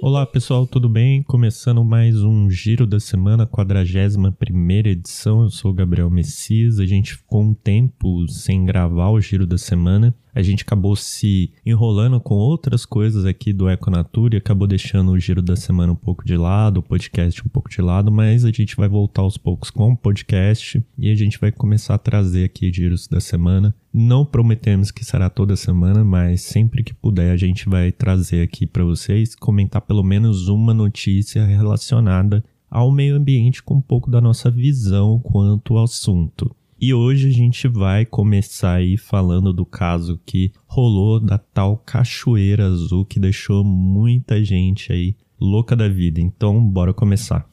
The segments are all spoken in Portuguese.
Olá pessoal, tudo bem? Começando mais um Giro da Semana, 41ª edição. Eu sou o Gabriel Messias. A gente ficou um tempo sem gravar o Giro da Semana. A gente acabou se enrolando com outras coisas aqui do Econatura e acabou deixando o Giro da Semana um pouco de lado, o podcast um pouco de lado, mas a gente vai voltar aos poucos com o podcast e a gente vai começar a trazer aqui Giros da Semana. Não prometemos que será toda semana, mas sempre que puder a gente vai trazer aqui para vocês, comentar pelo menos uma notícia relacionada ao meio ambiente com um pouco da nossa visão quanto ao assunto. E hoje a gente vai começar aí falando do caso que rolou da tal Cachoeira Azul que deixou muita gente aí louca da vida. Então, bora começar.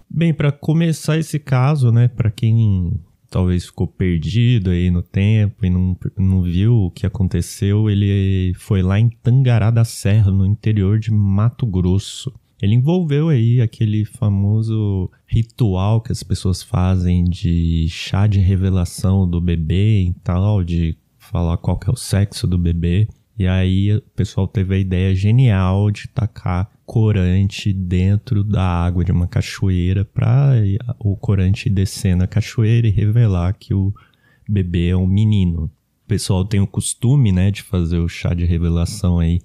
Bem, para começar esse caso, né, para quem talvez ficou perdido aí no tempo e não viu o que aconteceu, ele foi lá em Tangará da Serra, no interior de Mato Grosso. Ele envolveu aí aquele famoso ritual que as pessoas fazem de chá de revelação do bebê e tal, de falar qual que é o sexo do bebê. E aí o pessoal teve a ideia genial de tacar corante dentro da água de uma cachoeira para o corante descer na cachoeira e revelar que o bebê é um menino. O pessoal tem o costume, né, de fazer o chá de revelação aí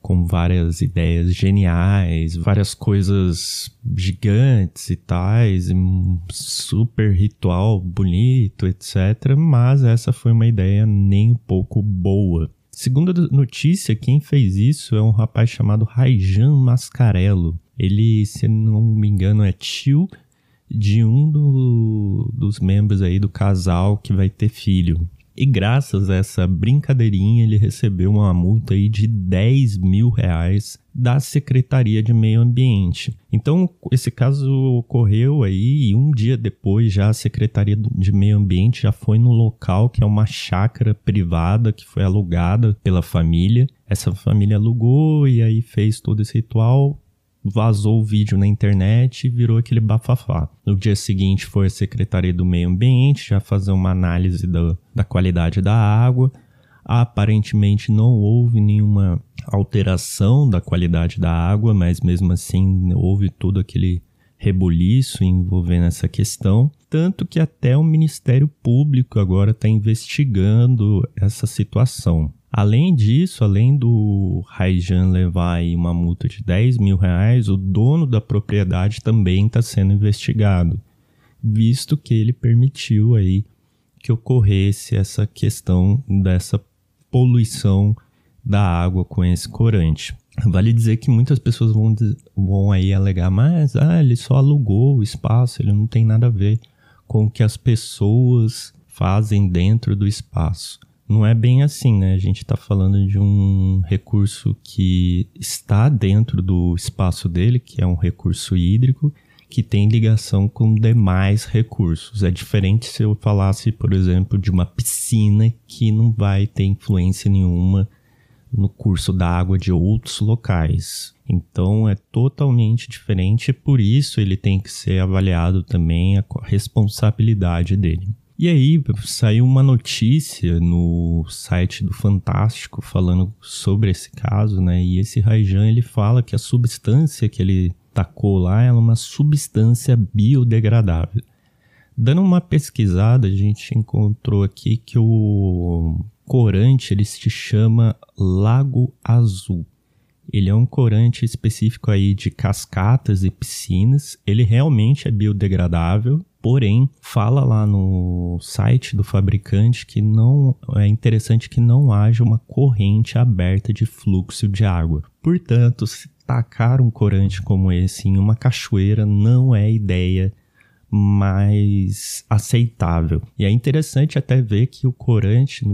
com várias ideias geniais, várias coisas gigantes e tais, um super ritual bonito, etc. Mas essa foi uma ideia nem um pouco boa. Segundo a notícia, quem fez isso é um rapaz chamado Raijan Mascarello. Ele, se não me engano, é tio de um dos membros aí do casal que vai ter filho. E graças a essa brincadeirinha, ele recebeu uma multa aí de R$10 mil da Secretaria de Meio Ambiente. Então, esse caso ocorreu aí e um dia depois já a Secretaria de Meio Ambiente já foi no local, que é uma chácara privada que foi alugada pela família. Essa família alugou e aí fez todo esse ritual. Vazou o vídeo na internet e virou aquele bafafá. No dia seguinte foi a Secretaria do Meio Ambiente já fazer uma análise da qualidade da água. Aparentemente não houve nenhuma alteração da qualidade da água, mas mesmo assim houve todo aquele rebuliço envolvendo essa questão. Tanto que até o Ministério Público agora está investigando essa situação. Além disso, além do Raijan levar aí uma multa de R$10 mil, o dono da propriedade também está sendo investigado, visto que ele permitiu aí que ocorresse essa questão dessa poluição da água com esse corante. Vale dizer que muitas pessoas vão aí alegar, mas ele só alugou o espaço, ele não tem nada a ver com o que as pessoas fazem dentro do espaço. Não é bem assim, né? A gente está falando de um recurso que está dentro do espaço dele, que é um recurso hídrico, que tem ligação com demais recursos. É diferente se eu falasse, por exemplo, de uma piscina que não vai ter influência nenhuma no curso da água de outros locais. Então é totalmente diferente, por isso ele tem que ser avaliado também a responsabilidade dele. E aí saiu uma notícia no site do Fantástico falando sobre esse caso, né? E esse Raijan, ele fala que a substância que ele tacou lá é uma substância biodegradável. Dando uma pesquisada, a gente encontrou aqui que o corante ele se chama Lago Azul. Ele é um corante específico aí de cascatas e piscinas. Ele realmente é biodegradável, porém, fala lá no site do fabricante que não é interessante que não haja uma corrente aberta de fluxo de água. Portanto, se tacar um corante como esse em uma cachoeira não é ideia mais aceitável. E é interessante até ver que o corante,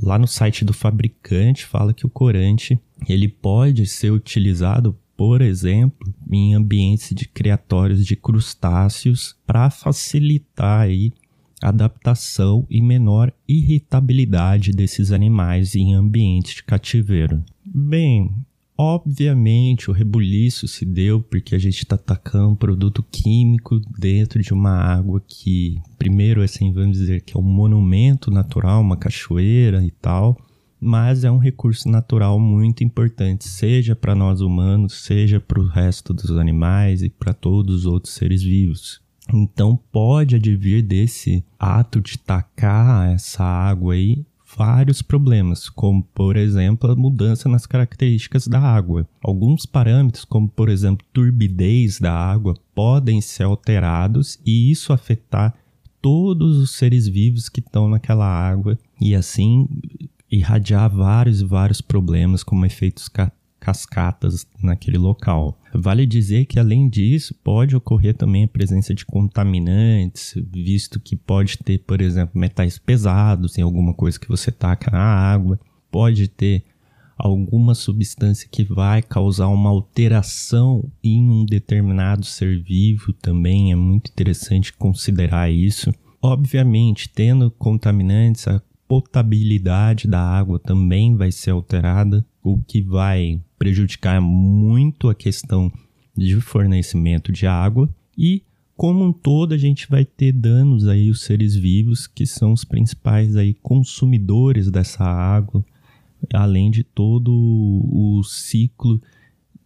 lá no site do fabricante, fala que o corante ele pode ser utilizado, por exemplo, em ambientes de criatórios de crustáceos para facilitar aí a adaptação e menor irritabilidade desses animais em ambientes de cativeiro. Bem, Obviamente, o rebuliço se deu porque a gente está tacando um produto químico dentro de uma água que, primeiro, assim, vamos dizer que é um monumento natural, uma cachoeira e tal, mas é um recurso natural muito importante, seja para nós humanos, seja para o resto dos animais e para todos os outros seres vivos. Então, pode advir desse ato de tacar essa água aí vários problemas, como, por exemplo, a mudança nas características da água. Alguns parâmetros, como, por exemplo, turbidez da água, podem ser alterados e isso afetar todos os seres vivos que estão naquela água e, assim, irradiar vários e vários problemas, como efeitos cascatas naquele local. Vale dizer que, além disso, pode ocorrer também a presença de contaminantes, visto que pode ter, por exemplo, metais pesados em alguma coisa que você taca na água, pode ter alguma substância que vai causar uma alteração em um determinado ser vivo também, é muito interessante considerar isso. Obviamente, tendo contaminantes, a potabilidade da água também vai ser alterada, o que vai prejudicar muito a questão de fornecimento de água e, como um todo, a gente vai ter danos aí os seres vivos, que são os principais aí consumidores dessa água, além de todo o ciclo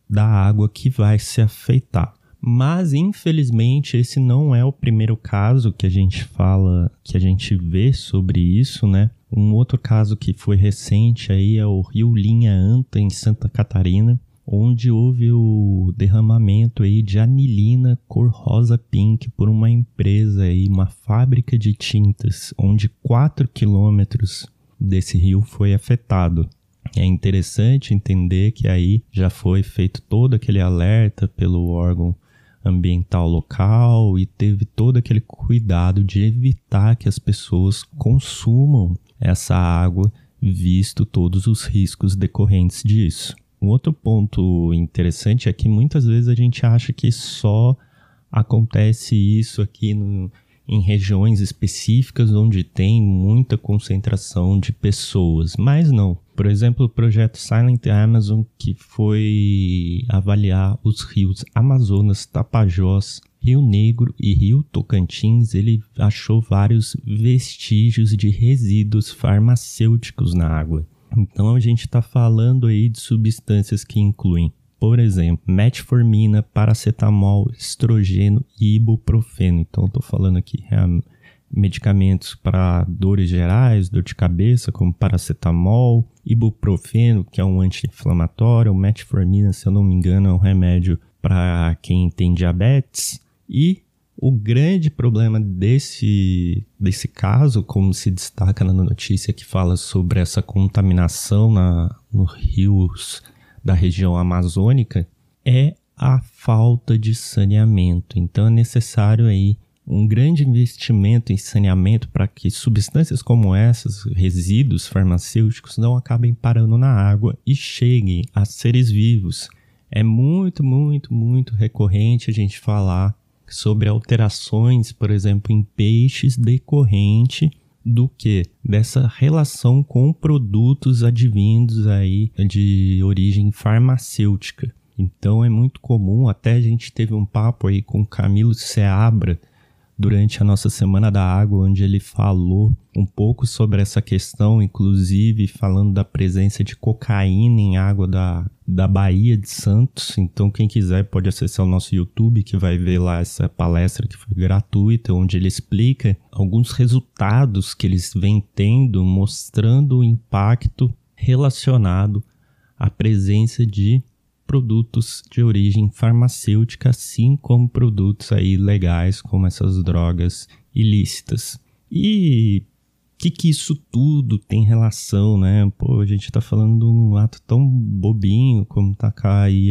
da água que vai se afetar. Mas, infelizmente, esse não é o primeiro caso que a gente fala, que a gente vê sobre isso, né? Um outro caso que foi recente aí é o Rio Linha Anta, em Santa Catarina, onde houve o derramamento aí de anilina cor rosa pink por uma empresa aí, uma fábrica de tintas, onde 4 quilômetros desse rio foi afetado. É interessante entender que aí já foi feito todo aquele alerta pelo órgão ambiental local e teve todo aquele cuidado de evitar que as pessoas consumam essa água, visto todos os riscos decorrentes disso. Um outro ponto interessante é que muitas vezes a gente acha que só acontece isso aqui em regiões específicas onde tem muita concentração de pessoas, mas não. Por exemplo, o projeto Silent Amazon, que foi avaliar os rios Amazonas, Tapajós, Rio Negro e Rio Tocantins, ele achou vários vestígios de resíduos farmacêuticos na água. Então a gente está falando aí de substâncias que incluem, por exemplo, metformina, paracetamol, estrogênio e ibuprofeno. Então estou falando aqui medicamentos para dores gerais, dor de cabeça, como paracetamol, ibuprofeno, que é um anti-inflamatório, metformina, se eu não me engano, é um remédio para quem tem diabetes. E o grande problema desse caso, como se destaca na notícia que fala sobre essa contaminação nos rios da região amazônica, é a falta de saneamento. Então é necessário aí um grande investimento em saneamento para que substâncias como essas, resíduos farmacêuticos, não acabem parando na água e cheguem a seres vivos. É muito, muito, muito recorrente a gente falar sobre alterações, por exemplo, em peixes decorrente do que? Dessa relação com produtos advindos aí de origem farmacêutica. Então é muito comum, até a gente teve um papo aí com Camilo Seabra durante a nossa Semana da Água, onde ele falou um pouco sobre essa questão, inclusive falando da presença de cocaína em água da Baía de Santos. Então quem quiser pode acessar o nosso YouTube, que vai ver lá essa palestra que foi gratuita, onde ele explica alguns resultados que eles vêm tendo, mostrando o impacto relacionado à presença de produtos de origem farmacêutica, assim como produtos aí legais, como essas drogas ilícitas. E o que isso tudo tem relação, né? Pô, a gente tá falando de um ato tão bobinho como tacar aí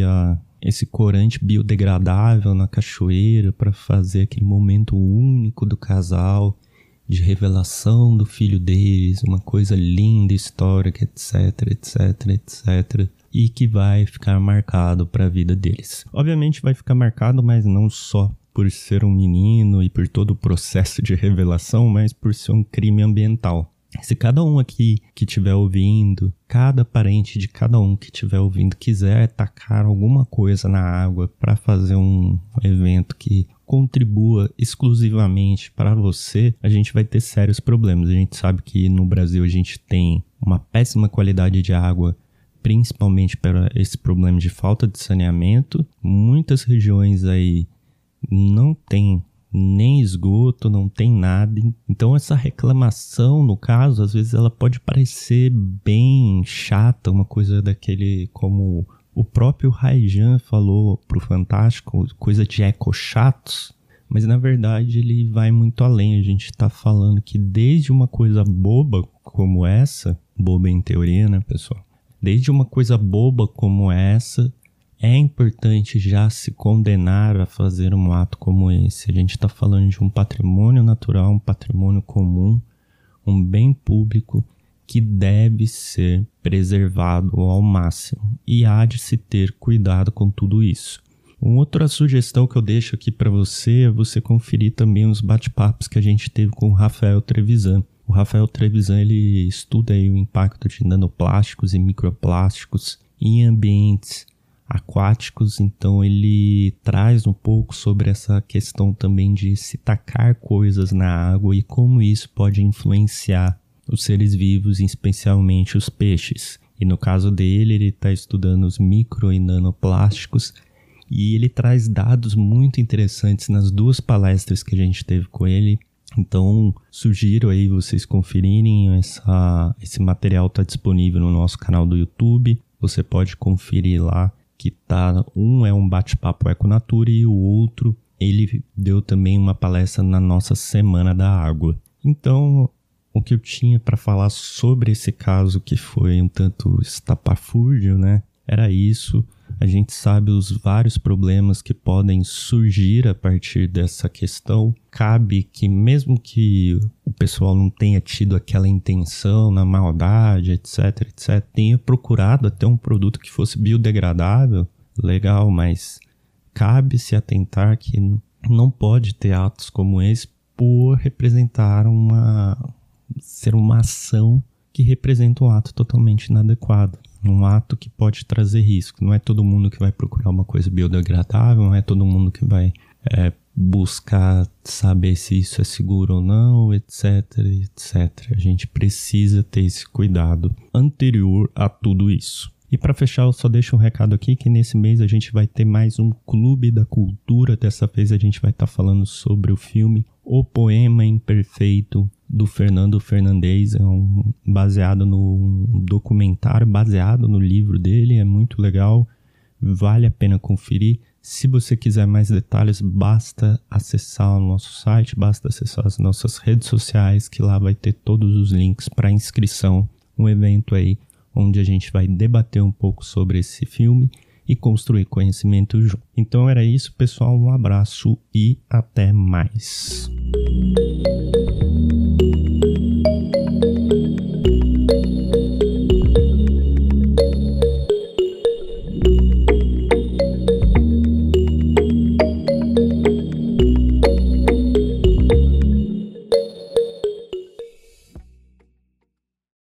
esse corante biodegradável na cachoeira para fazer aquele momento único do casal, de revelação do filho deles, uma coisa linda, histórica, etc, etc, etc. E que vai ficar marcado para a vida deles. Obviamente vai ficar marcado, mas não só por ser um menino e por todo o processo de revelação, mas por ser um crime ambiental. Se cada um aqui que estiver ouvindo, cada parente de cada um que estiver ouvindo quiser tacar alguma coisa na água para fazer um evento que contribua exclusivamente para você, a gente vai ter sérios problemas. A gente sabe que no Brasil a gente tem uma péssima qualidade de água, principalmente para esse problema de falta de saneamento. Muitas regiões aí não tem nem esgoto, não tem nada. Então essa reclamação, no caso, às vezes ela pode parecer bem chata, uma coisa daquele, como o próprio Raijan falou pro Fantástico, coisa de eco-chatos, mas na verdade ele vai muito além. A gente tá falando que desde uma coisa boba como essa, boba em teoria, né, pessoal? Desde uma coisa boba como essa, é importante já se condenar a fazer um ato como esse. A gente está falando de um patrimônio natural, um patrimônio comum, um bem público que deve ser preservado ao máximo. E há de se ter cuidado com tudo isso. Uma outra sugestão que eu deixo aqui para você é você conferir também os bate-papos que a gente teve com o Rafael Trevisan. O Rafael Trevisan, ele estuda aí o impacto de nanoplásticos e microplásticos em ambientes aquáticos, então ele traz um pouco sobre essa questão também de se tacar coisas na água e como isso pode influenciar os seres vivos, especialmente os peixes. E no caso dele, ele está estudando os micro e nanoplásticos e ele traz dados muito interessantes nas 2 palestras que a gente teve com ele. Então, sugiro aí vocês conferirem, esse material está disponível no nosso canal do YouTube, você pode conferir lá, que tá, um é um bate-papo Econatura e o outro, ele deu também uma palestra na nossa Semana da Água. Então, o que eu tinha para falar sobre esse caso, que foi um tanto estapafúrdio, né? Era isso. A gente sabe os vários problemas que podem surgir a partir dessa questão. Cabe que, mesmo que o pessoal não tenha tido aquela intenção na maldade, etc, tenha procurado até um produto que fosse biodegradável, legal, mas cabe se atentar que não pode ter atos como esse por representar ser uma ação que representa um ato totalmente inadequado. Um ato que pode trazer risco. Não é todo mundo que vai procurar uma coisa biodegradável, não é todo mundo que vai buscar saber se isso é seguro ou não, etc. A gente precisa ter esse cuidado anterior a tudo isso. E para fechar, eu só deixo um recado aqui que nesse mês a gente vai ter mais um Clube da Cultura. Dessa vez a gente vai estar falando sobre o filme O Poema Imperfeito, do Fernando Fernandes. É baseado no documentário, baseado no livro dele. É muito legal, vale a pena conferir. Se você quiser mais detalhes, basta acessar o nosso site, basta acessar as nossas redes sociais, que lá vai ter todos os links para inscrição. Um evento aí onde a gente vai debater um pouco sobre esse filme e construir conhecimento junto. Então era isso, pessoal. Um abraço e até mais.